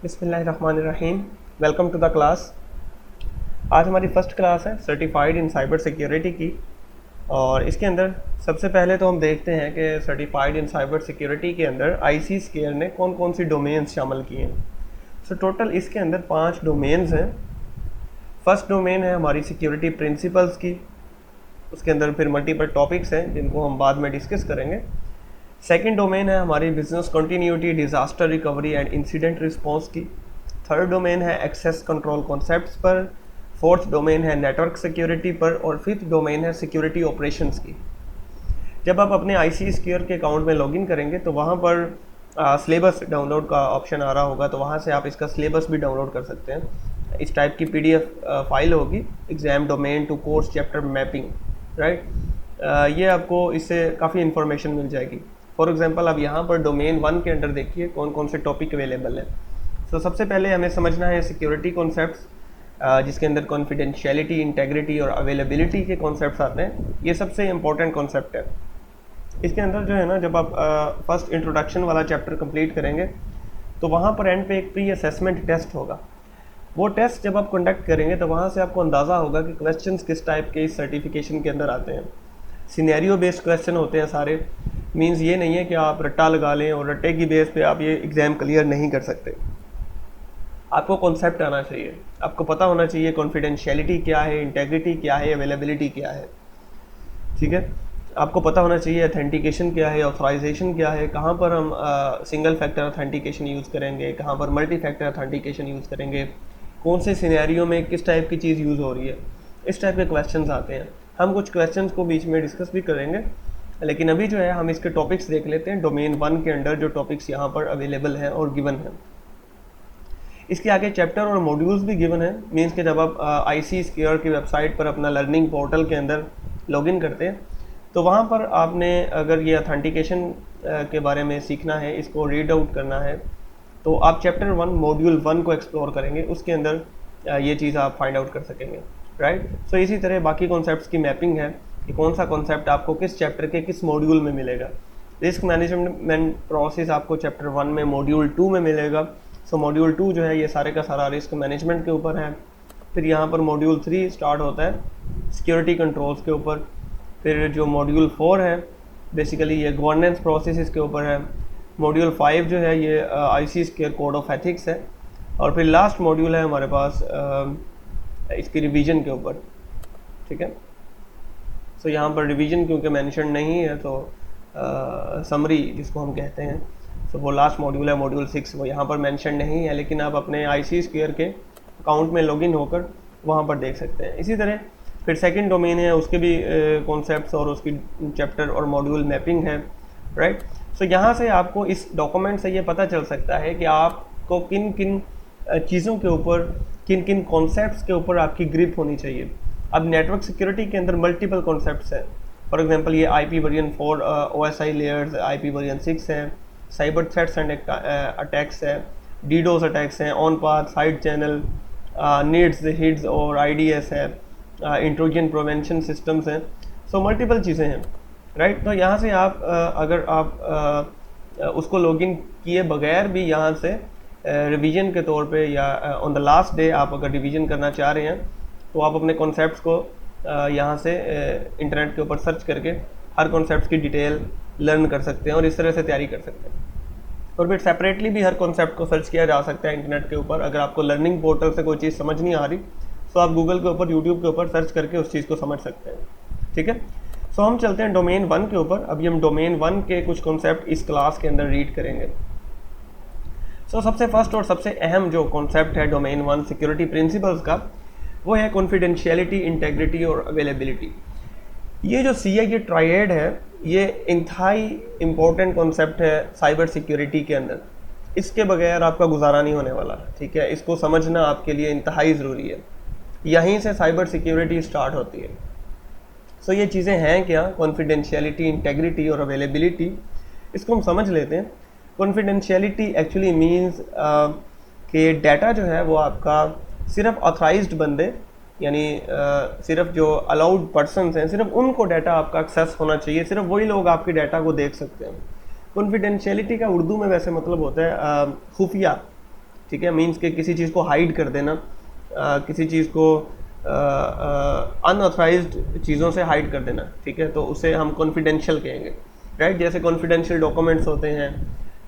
बिस्मिल्लाहिर्रहमानिर्रहीम। Welcome to the class. आज हमारी फर्स्ट क्लास है सर्टिफाइड इन साइबर सिक्योरिटी की। और इसके अंदर सबसे पहले तो हम देखते हैं कि सर्टिफाइड इन साइबर सिक्योरिटी के अंदर आईसी स्क्वायर ने कौन कौन सी डोमेन्स शामिल किए हैं। सो टोटल इसके अंदर 5 डोमेन्स हैं। फर्स्ट डोमेन है हमारी सिक्योरिटी प्रिंसिपल्स की। उसके अंदर फिर मल्टीपल टॉपिक्स हैं जिनको हम बाद में डिस्कस करेंगे। सेकेंड डोमेन है हमारी business continuity, disaster recovery and incident response की। थर्ड डोमेन है एक्सेस कंट्रोल कॉन्सेप्ट्स पर। फोर्थ डोमेन है नेटवर्क सिक्योरिटी पर। और फिफ्थ डोमेन है सिक्योरिटी ऑपरेशंस की। जब आप अपने आईसी स्क्वायर के अकाउंट में लॉगिन करेंगे तो वहाँ पर सिलेबस डाउनलोड का ऑप्शन आ रहा होगा, तो वहाँ से आप इसका सिलेबस भी डाउनलोड कर सकते हैं। इस टाइप की पीडीएफ फाइल होगी, exam domain to course chapter mapping, right. ये आपको इससे काफ़ी इन्फॉर्मेशन मिल जाएगी। फॉर एग्जांपल अब यहाँ पर डोमेन 1 के अंदर देखिए कौन कौन से टॉपिक अवेलेबल है। तो सबसे पहले हमें समझना है सिक्योरिटी कॉन्सेप्ट्स, जिसके अंदर कॉन्फिडेंशियलिटी, इंटेग्रिटी और अवेलेबिलिटी के कॉन्सेप्ट्स आते हैं। ये सबसे इंपॉर्टेंट कॉन्सेप्ट है। इसके अंदर जो है ना, जब आप फर्स्ट इंट्रोडक्शन वाला चैप्टर कंप्लीट करेंगे तो वहाँ पर एंड पे एक प्री असेसमेंट टेस्ट होगा। वो टेस्ट जब आप कंडक्ट करेंगे तो वहाँ से आपको अंदाज़ा होगा कि क्वेश्चंस किस टाइप के इस सर्टिफिकेशन के अंदर आते हैं। सिनेरियो बेस्ड क्वेश्चन होते हैं सारे। मींस ये नहीं है कि आप रट्टा लगा लें और रट्टे की बेस पे आप ये एग्ज़ाम क्लियर नहीं कर सकते। आपको कॉन्सेप्ट आना चाहिए, आपको पता होना चाहिए कॉन्फिडेंशियलिटी क्या है, इंटेग्रिटी क्या है, अवेलेबिलिटी क्या है, ठीक है। आपको पता होना चाहिए ऑथेंटिकेशन क्या है, ऑथराइजेशन क्या है, कहाँ पर हम सिंगल फैक्टर ऑथेंटिकेशन यूज़ करेंगे, कहाँ पर मल्टी फैक्टर ऑथेंटिकेशन यूज़ करेंगे, कौन से सिनेरियो में किस टाइप की चीज़ यूज़ हो रही है। इस टाइप के क्वेश्चंस आते हैं। हम कुछ क्वेश्चंस को बीच में डिस्कस भी करेंगे, लेकिन अभी जो है हम इसके टॉपिक्स देख लेते हैं। डोमेन 1 के अंडर जो टॉपिक्स यहाँ पर अवेलेबल हैं और गिवन हैं, इसके आगे चैप्टर और मॉड्यूल्स भी गिवन है। मीन्स कि जब आप आईसी स्क्वायर की वेबसाइट पर अपना लर्निंग पोर्टल के अंदर लॉगिन करते हैं तो वहाँ पर आपने अगर ये ऑथेंटिकेशन के बारे में सीखना है, इसको रीड आउट करना है, तो आप चैप्टर 1 मॉड्यूल 1 को एक्सप्लोर करेंगे। उसके अंदर ये चीज़ आप फाइंड आउट कर सकेंगे, राइट। सो इसी तरह बाकी कॉन्सेप्ट्स की मैपिंग है कि कौन सा कॉन्सेप्ट आपको किस चैप्टर के किस मॉड्यूल में मिलेगा। रिस्क मैनेजमेंट प्रोसेस आपको चैप्टर 1 में मॉड्यूल 2 में मिलेगा। सो मॉड्यूल 2 जो है ये सारे का सारा रिस्क मैनेजमेंट के ऊपर है। फिर यहाँ पर मॉड्यूल 3 स्टार्ट होता है सिक्योरिटी कंट्रोल्स के ऊपर। फिर जो मॉड्यूल 4 है बेसिकली ये गवर्नेंस प्रोसेस के ऊपर है। मॉड्यूल 5 जो है ये IC square code of ethics है। और फिर लास्ट मॉड्यूल है हमारे पास इसकी रिवीजन के ऊपर, ठीक है। सो यहाँ पर रिवीजन क्योंकि मेंशन नहीं है तो समरी जिसको हम कहते हैं, सो वो लास्ट मॉड्यूल है मॉड्यूल 6, वो यहाँ पर मेंशन नहीं है, लेकिन आप अपने आईसी स्क्वायर के अकाउंट में लॉगिन होकर वहाँ पर देख सकते हैं। इसी तरह फिर सेकंड डोमेन है, उसके भी कॉन्सेप्ट्स और उसकी चैप्टर और मॉड्यूल मैपिंग है, राइट। सो यहाँ से आपको इस डॉक्यूमेंट से ये पता चल सकता है कि आपको किन किन चीज़ों के ऊपर, किन किन कॉन्सेप्ट्स के ऊपर आपकी ग्रिप होनी चाहिए। अब नेटवर्क सिक्योरिटी के अंदर मल्टीपल कॉन्सेप्ट्स हैं। फॉर एग्जांपल ये IP version 4 OSI layers, IP version 6 है, साइबर थ्रेट्स एंड अटैक्स है, डीडोस अटैक्स हैं, on path, side channel, needs, hits और IDS है, इंट्रोजन प्रिवेंशन सिस्टम्स हैं। सो मल्टीपल चीज़ें हैं, राइट। तो यहाँ से आप अगर आप उसको लॉगिन किए बगैर भी यहाँ से रिवीजन के तौर पे या ऑन द लास्ट डे आप अगर रिवीजन करना चाह रहे हैं तो आप अपने कॉन्सेप्ट्स को यहाँ से इंटरनेट के ऊपर सर्च करके हर कॉन्सेप्ट की डिटेल लर्न कर सकते हैं और इस तरह से तैयारी कर सकते हैं। और फिर सेपरेटली भी हर कॉन्सेप्ट को सर्च किया जा सकता है इंटरनेट के ऊपर। अगर आपको लर्निंग पोर्टल से कोई चीज़ समझ नहीं आ रही तो आप गूगल के ऊपर, यूट्यूब के ऊपर सर्च करके उस चीज़ को समझ सकते हैं, ठीक है। सो हम चलते हैं डोमेन 1 के ऊपर। अभी हम डोमेन 1 के कुछ कॉन्सेप्ट इस क्लास के अंदर रीड करेंगे। सो सबसे फर्स्ट और सबसे अहम जो कॉन्सेप्ट है डोमेन 1 सिक्योरिटी प्रिंसिपल्स का, वो है कॉन्फिडेंशियलिटी, इंटेग्रिटी और अवेलेबिलिटी। ये जो CIA ट्राइएड है ये इंतहाई इम्पोर्टेंट कॉन्सेप्ट है साइबर सिक्योरिटी के अंदर। इसके बगैर आपका गुजारा नहीं होने वाला, ठीक है। इसको समझना आपके लिए इंतहाई ज़रूरी है। यहीं से साइबर सिक्योरिटी स्टार्ट होती है। सो ये चीज़ें हैं क्या, कॉन्फिडेंशियलिटी, इंटेग्रिटी और अवेलेबिलिटी, इसको हम समझ लेते हैं। कॉन्फिडेंशियलिटी एक्चुअली मीन्स कि डाटा जो है वो आपका सिर्फ ऑथराइज्ड बंदे, यानी सिर्फ जो अलाउड पर्सनस हैं, सिर्फ उनको डाटा आपका एक्सेस होना चाहिए, सिर्फ वही लोग आपके डाटा को देख सकते हैं। कॉन्फिडेंशियलिटी का उर्दू में वैसे मतलब होता है खुफिया, ठीक है, मीन्स कि किसी चीज़ को हाइड कर देना, किसी चीज़ को अनऑथराइज्ड चीज़ों से हाइड कर देना, ठीक है, तो उसे हम कॉन्फिडेंशियल कहेंगे, राइट। जैसे कॉन्फिडेंशियल डॉक्यूमेंट्स होते हैं,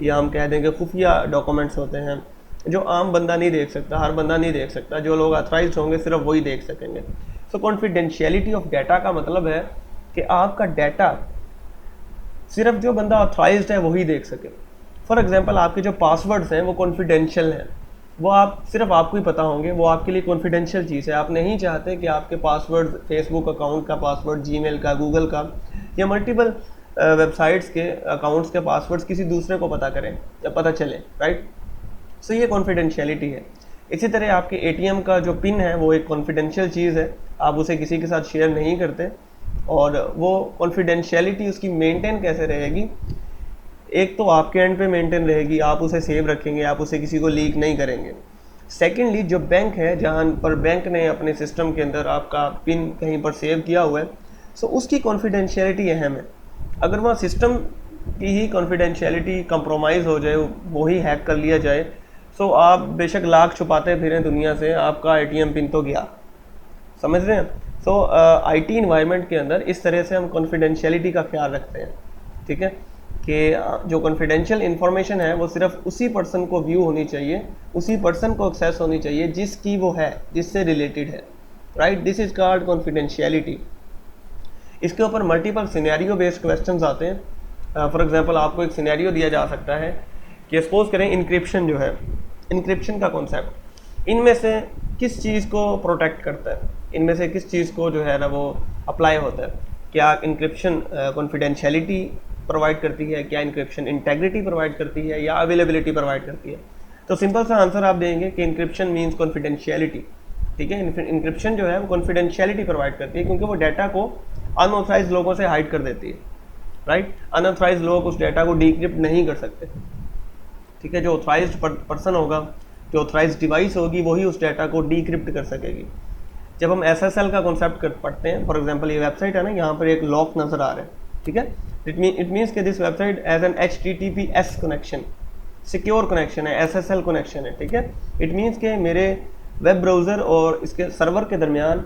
या हम कह देंगे खुफिया डॉक्यूमेंट्स होते हैं, जो आम बंदा नहीं देख सकता, हर बंदा नहीं देख सकता, जो लोग ऑथराइज्ड होंगे सिर्फ वही देख सकेंगे। सो कॉन्फिडेंशियलिटी ऑफ डाटा का मतलब है कि आपका डाटा सिर्फ जो बंदा ऑथराइज्ड है वही देख सके। फॉर एग्जांपल आपके जो पासवर्ड्स हैं वो कॉन्फिडेंशियल हैं, वो आप सिर्फ आपको ही पता होंगे, वो आपके लिए कॉन्फिडेंशियल चीज़ है। आप नहीं चाहते कि आपके पासवर्ड, फेसबुक अकाउंट का पासवर्ड, जीमेल का, गूगल का, या मल्टीपल वेबसाइट्स के अकाउंट्स के पासवर्ड्स किसी दूसरे को पता करें या पता चले, राइट। सो ये कॉन्फिडेंशियलिटी है। इसी तरह आपके एटीएम का जो पिन है वो एक कॉन्फिडेंशियल चीज़ है, आप उसे किसी के साथ शेयर नहीं करते, और वो कॉन्फिडेंशियलिटी उसकी मेंटेन कैसे रहेगी, एक तो आपके एंड पे मेंटेन रहेगी, आप उसे सेव रखेंगे, आप उसे किसी को लीक नहीं करेंगे। सेकेंडली जो बैंक है, जहाँ पर बैंक ने अपने सिस्टम के अंदर आपका पिन कहीं पर सेव किया हुआ है, सो उसकी कॉन्फिडेंशियलिटी अहम है। अगर वहाँ सिस्टम की ही कॉन्फिडेंशियलिटी कंप्रोमाइज़ हो जाए, वो ही हैक कर लिया जाए, सो आप बेशक लाख छुपाते फिरें दुनिया से, आपका एटीएम पिन तो गया। समझ रहे हैं? सो आईटी इन्वायरमेंट के अंदर इस तरह से हम कॉन्फिडेंशियलिटी का ख्याल रखते हैं, ठीक है, कि जो कॉन्फिडेंशियल इन्फॉर्मेशन है वो सिर्फ उसी पर्सन को व्यू होनी चाहिए, उसी पर्सन को एक्सेस होनी चाहिए जिसकी वो है, जिससे रिलेटेड है, right. This is called confidentiality. इसके ऊपर मल्टीपल सिनेरियो बेस्ड क्वेश्चंस आते हैं। फॉर एग्जांपल आपको एक सिनेरियो दिया जा सकता है कि सपोज करें इंक्रिप्शन जो है, इंक्रिप्शन का कॉन्सेप्ट इनमें से किस चीज़ को प्रोटेक्ट करता है, इनमें से किस चीज़ को जो है ना वो अप्लाई होता है। क्या इंक्रिप्शन कॉन्फिडेंशियलिटी प्रोवाइड करती है, क्या इंक्रिप्शन इंटेग्रिटी प्रोवाइड करती है, या अवेलेबिलिटी प्रोवाइड करती है। तो सिंपल सा आंसर आप देंगे कि इंक्रिप्शन मीन्स कॉन्फिडेंशियलिटी, ठीक है। इंक्रिप्शन जो है वो कॉन्फिडेंशियलिटी प्रोवाइड करती है, क्योंकि वो डाटा को अनऑथराइज लोगों से हाइड कर देती है, राइट। अनऑथराइज लोग उस डाटा को डीक्रिप्ट नहीं कर सकते, ठीक है। जो ऑथराइज्ड पर्सन होगा, जो ऑथराइज्ड डिवाइस होगी, वही उस डाटा को डीक्रिप्ट कर सकेगी। जब हम एसएसएल का कॉन्सेप्ट पढ़ते हैं, फॉर एग्जांपल ये वेबसाइट है ना, यहाँ पर एक लॉक नजर आ रहा है, ठीक है। इट मीन्स कि this website has an HTTPS connection, secure connection है, SSL कनेक्शन है, ठीक है। इट मीन्स कि मेरे वेब ब्राउज़र और इसके सर्वर के दरमियान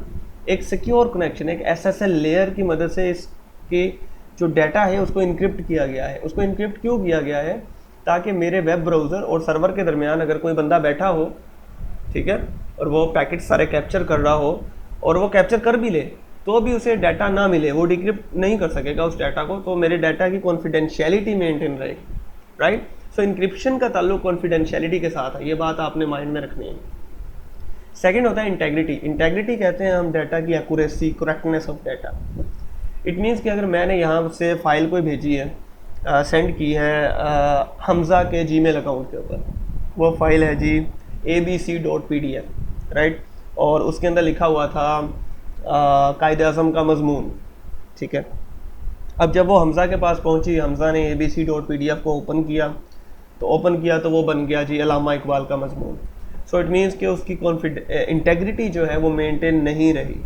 एक सिक्योर कनेक्शन, एक SSL लेयर की मदद से इसके जो डाटा है उसको इनक्रिप्ट किया गया है। उसको इनक्रिप्ट क्यों किया गया है? ताकि मेरे वेब ब्राउज़र और सर्वर के दरमियान अगर कोई बंदा बैठा हो, ठीक है, और वो पैकेट सारे कैप्चर कर रहा हो, और वो कैप्चर कर भी ले तो भी उसे डाटा ना मिले, वो डिक्रिप्ट नहीं कर सकेगा उस डाटा को, तो मेरे डाटा की कॉन्फिडेंशियलिटी मेंटेन रहेगी, राइट। सो इंक्रिप्शन का ताल्लुक कॉन्फिडेंशियलिटी के साथ है, ये बात आपने माइंड में रखनी है। सेकंड होता है इंटेग्रिटी। इंटेग्रिटी कहते हैं हम डाटा की accuracy, correctness of data. It means कि अगर मैंने यहाँ से फाइल कोई भेजी है, सेंड की है हमज़ा के जीमेल अकाउंट के ऊपर, वो फाइल है जी abc.pdf, राइट, और उसके अंदर लिखा हुआ था कायद-ए-आज़म का मजमून, ठीक है। अब जब वो हमज़ा के पास पहुंची, हमज़ा ने abc.pdf को ओपन किया, तो वो बन गया जी अल्लामा इकबाल का मजमून। सो इट मीन्स कि उसकी इंटेग्रिटी जो है वो मेंटेन नहीं रही,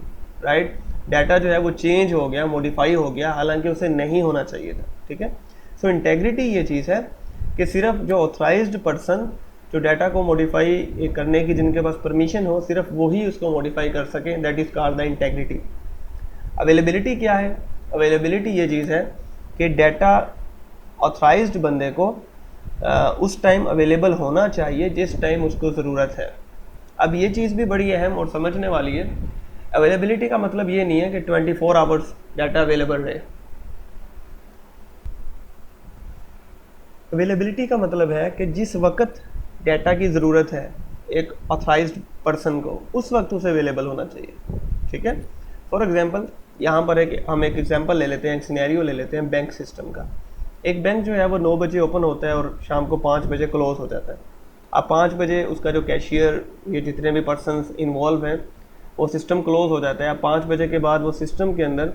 राइट। डाटा जो है वो चेंज हो गया, मॉडिफाई हो गया, हालांकि उसे नहीं होना चाहिए था, ठीक है। सो इंटेग्रिटी ये चीज़ है कि सिर्फ जो ऑथराइज्ड पर्सन जो डाटा को मॉडिफाई करने की, जिनके पास परमिशन हो, सिर्फ वही उसको मॉडिफाई कर सके, that is called the integrity. Availability क्या है? अवेलेबिलिटी ये चीज़ है कि डाटा ऑथराइज्ड बंदे को उस टाइम अवेलेबल होना चाहिए जिस टाइम उसको ज़रूरत है। अब ये चीज़ भी बड़ी अहम और समझने वाली है। अवेलेबिलिटी का मतलब ये नहीं है कि 24 आवर्स डाटा अवेलेबल रहे। अवेलेबिलिटी का मतलब है कि जिस वक्त डाटा की ज़रूरत है एक ऑथराइज्ड पर्सन को, उस वक्त उसे अवेलेबल होना चाहिए, ठीक है। फॉर एग्जांपल यहाँ पर हम एक एग्जांपल ले लेते हैं, एक सिनेरियो ले लेते हैं बैंक सिस्टम का। एक बैंक जो है वो 9 बजे ओपन होता है और शाम को 5 बजे क्लोज हो जाता है। अब 5 बजे उसका जो कैशियर, ये जितने भी पर्सनस इन्वॉल्व हैं, वो सिस्टम क्लोज हो जाता है। अब 5 बजे के बाद वो सिस्टम के अंदर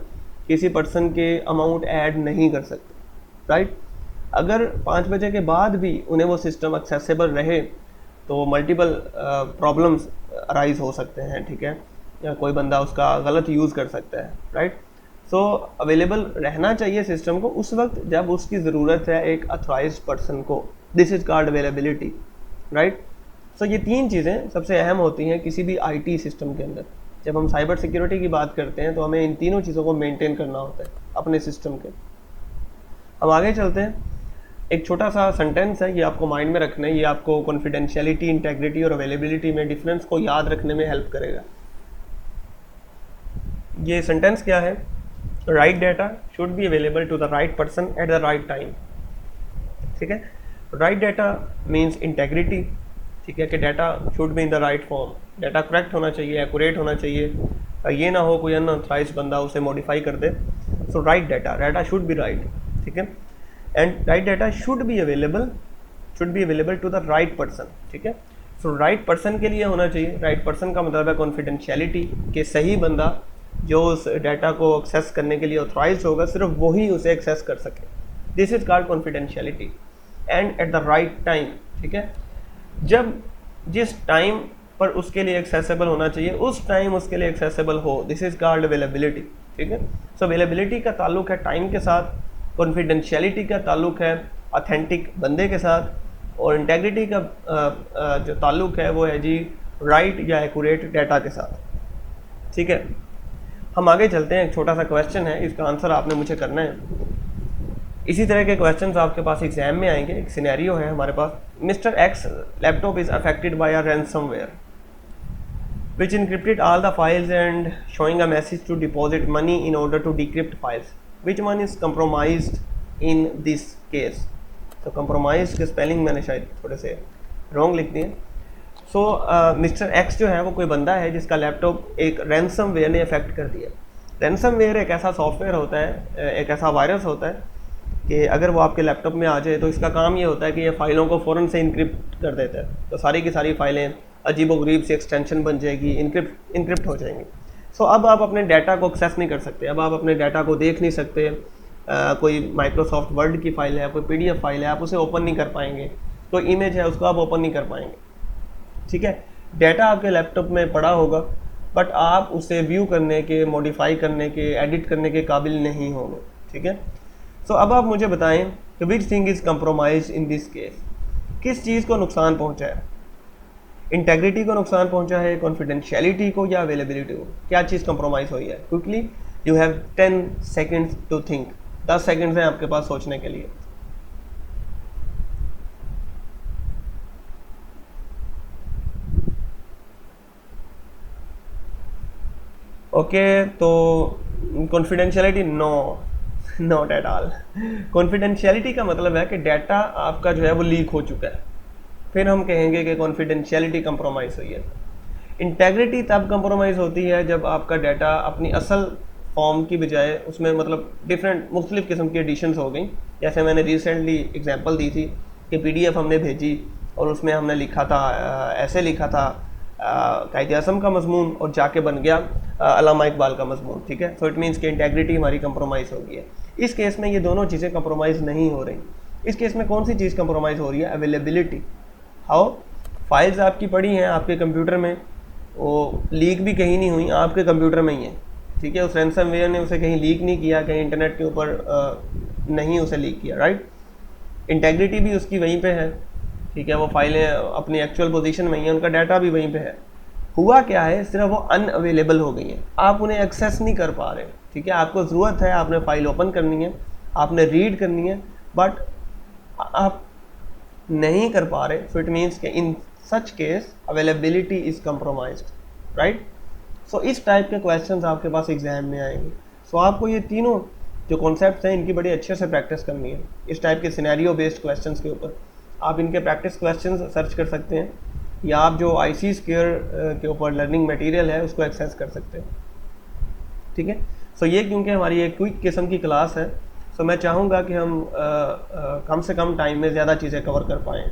किसी पर्सन के अमाउंट ऐड नहीं कर सकते, राइट। अगर 5 बजे के बाद भी उन्हें वो सिस्टम एक्सेसिबल रहे तो मल्टीपल प्रॉब्लम्स अराइज हो सकते हैं, ठीक है, या कोई बंदा उसका गलत यूज़ कर सकता है, राइट। सो अवेलेबल रहना चाहिए सिस्टम को उस वक्त जब उसकी ज़रूरत है एक ऑथराइज्ड पर्सन को। This is called availability, right. So ये तीन चीज़ें सबसे अहम होती हैं किसी भी आईटी सिस्टम के अंदर। जब हम साइबर सिक्योरिटी की बात करते हैं तो हमें इन तीनों चीज़ों को मेंटेन करना होता है अपने सिस्टम के। अब आगे चलते हैं, एक छोटा सा सेंटेंस है, ये आपको माइंड में रखना है, ये आपको कॉन्फिडेंशियलिटी, इंटेग्रिटी और अवेलेबिलिटी में डिफरेंस को याद रखने में हेल्प करेगा। ये सेंटेंस क्या है? Right data should be available to the right person at the right time. ठीक है, राइट डाटा मीन्स इंटेग्रिटी। ठीक है, कि data should be in the right form, data correct होना चाहिए, एक्यूरेट होना चाहिए, ये ना हो कोई अनऑथराइज्ड बंदा उसे मॉडिफाई कर दे। So right data should be right. ठीक है, and right data should be available to the right person. ठीक है, सो राइट पर्सन के लिए होना चाहिए। राइट पर्सन का मतलब है कॉन्फिडेंशियलिटी, कि सही बंदा जो उस डाटा को एक्सेस करने के लिए ऑथराइज होगा सिर्फ वही उसे एक्सेस कर सके। This is called confidentiality. And eight the right time. ठीक है, जब जिस टाइम पर उसके लिए एक्सेसिबल होना चाहिए उस टाइम उसके लिए एक्सेसिबल हो, दिस इज कॉल्ड अवेलेबिलिटी। ठीक है, सो अवेलेबिलिटी का ताल्लुक है टाइम के साथ, कॉन्फिडेंशियलिटी का ताल्लुक है ऑथेंटिक बंदे के साथ, और इंटेग्रिटी का जो ताल्लुक है वो है जी राइट या एक्यूरेट डाटा के साथ। ठीक है, हम आगे चलते हैं। एक छोटा सा क्वेश्चन है, इसका आंसर आपने मुझे करना है। इसी तरह के क्वेश्चंस आपके पास एग्जाम में आएंगे। एक सिनेरियो है हमारे पास, mister X laptop is affected by a ransomware which encrypted all the files and showing a message to deposit money in order to decrypt files. Which one is compromised in this case? तो compromised के spelling मैंने शायद थोड़े से wrong लिख दिए। सो mister x जो है वो कोई बंदा है जिसका लैपटॉप एक रैंसमवेयर ने अफेक्ट कर दिया। रैंसमवेयर एक ऐसा सॉफ्टवेयर होता है, एक ऐसा वायरस होता है कि अगर वो आपके लैपटॉप में आ जाए तो इसका काम ये होता है कि ये फाइलों को फ़ौरन से इनक्रिप्ट कर देता है। तो सारी की सारी फाइलें अजीबोगरीब सी एक्सटेंशन बन जाएगी, इनक्रिप्ट हो जाएंगी। सो अब आप अपने डाटा को एक्सेस नहीं कर सकते, अब आप अपने डाटा को देख नहीं सकते। कोई माइक्रोसॉफ्ट वर्ड की फ़ाइल है, कोई PDF फाइल है, आप उसे ओपन नहीं कर पाएंगे। कोई इमेज है उसको आप ओपन नहीं कर पाएंगे। ठीक है, डाटा आपके लैपटॉप में पड़ा होगा बट आप उसे व्यू करने के, मॉडिफाई करने के, एडिट करने के काबिल नहीं होंगे। ठीक है, सो अब आप मुझे बताएं कि which thing is compromise in this case. किस चीज़ को नुकसान पहुंचा है? इंटेग्रिटी को नुकसान पहुंचा है, कॉन्फिडेंशियलिटी को, या अवेलेबिलिटी को? क्या चीज़ कंप्रोमाइज़ हुई है? Quickly you have 10 seconds to think. 10 seconds हैं आपके पास सोचने के लिए। ओके, तो confidentiality no, not at all. Confidentiality का मतलब है कि डाटा आपका जो है वो लीक हो चुका है, फिर हम कहेंगे कि कॉन्फिडेंशियलिटी कंप्रोमाइज़ हुई है। इंटेग्रिटी तब कंप्रोमाइज़ होती है जब आपका डाटा अपनी असल फॉर्म की बजाय उसमें मतलब डिफरेंट मुख्तलिफ़ किस्म की एडिशंस हो गई। जैसे मैंने रिसेंटली एग्जांपल दी थी कि PDF हमने भेजी और उसमें हमने लिखा था, ऐसे लिखा था कायद-ए-आज़म का मज़मून और जाके बन गया अल्लामा इकबाल का मज़मून। ठीक है, सो इट मीन्स कि इंटेग्रिटी हमारी कंप्रोमाइज़ हो गई है। इस केस में ये दोनों चीज़ें कंप्रोमाइज़ नहीं हो रही। इस केस में कौन सी चीज़ कंप्रोमाइज़ हो रही है? अवेलेबिलिटी। हाउ? फाइल्स आपकी पड़ी हैं आपके कंप्यूटर में, वो लीक भी कहीं नहीं हुई, आपके कंप्यूटर में ही है। ठीक है, उस रैंसमवेयर ने उसे कहीं लीक नहीं किया, कहीं इंटरनेट के ऊपर नहीं उसे लीक किया, राइट। इंटेग्रिटी भी उसकी वहीं पे है। ठीक है, वो फाइलें अपनी एक्चुअल पोजीशन में ही हैं, उनका डाटा भी वहीं पे है। हुआ क्या है, सिर्फ वो अनअवेलेबल हो गई हैं, आप उन्हें एक्सेस नहीं कर पा रहे। ठीक है, आपको ज़रूरत है, आपने फाइल ओपन करनी है, आपने रीड करनी है, बट आप नहीं कर पा रहे। सो इट मीन्स कि in such case availability is compromised, right. So इस टाइप के क्वेश्चंस आपके पास एग्जाम में आएंगे। सो आपको ये तीनों जो कॉन्सेप्ट्स हैं इनकी बड़ी अच्छे से प्रैक्टिस करनी है। इस टाइप के सिनेरियो बेस्ड क्वेश्चंस के ऊपर आप इनके प्रैक्टिस क्वेश्चंस सर्च कर सकते हैं, या आप जो IC स्क्वायर के ऊपर लर्निंग मटेरियल है उसको एक्सेस कर सकते हैं। ठीक है, सो ये क्योंकि हमारी एक क्विक किस्म की क्लास है, सो मैं चाहूँगा कि हम कम से कम टाइम में ज़्यादा चीज़ें कवर कर पाएँ।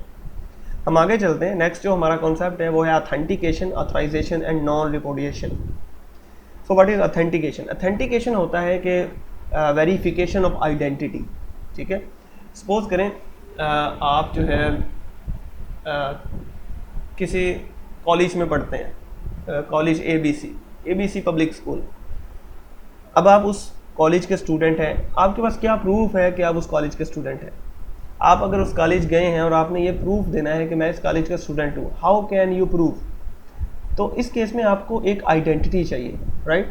हम आगे चलते हैं। नेक्स्ट जो हमारा कॉन्सेप्ट है वो है authentication, authorization and non repudiation. So what is authentication? Authentication होता है कि वेरिफिकेशन ऑफ आइडेंटिटी। ठीक है, सपोज करें आप जो है किसी कॉलेज में पढ़ते हैं, कॉलेज ABC पब्लिक स्कूल। अब आप उस कॉलेज के स्टूडेंट हैं, आपके पास क्या प्रूफ है कि आप उस कॉलेज के स्टूडेंट हैं? आप अगर उस कॉलेज गए हैं और आपने ये प्रूफ देना है कि मैं इस कॉलेज का स्टूडेंट हूँ, हाउ कैन यू प्रूव? तो इस केस में आपको एक आइडेंटिटी चाहिए, राइट?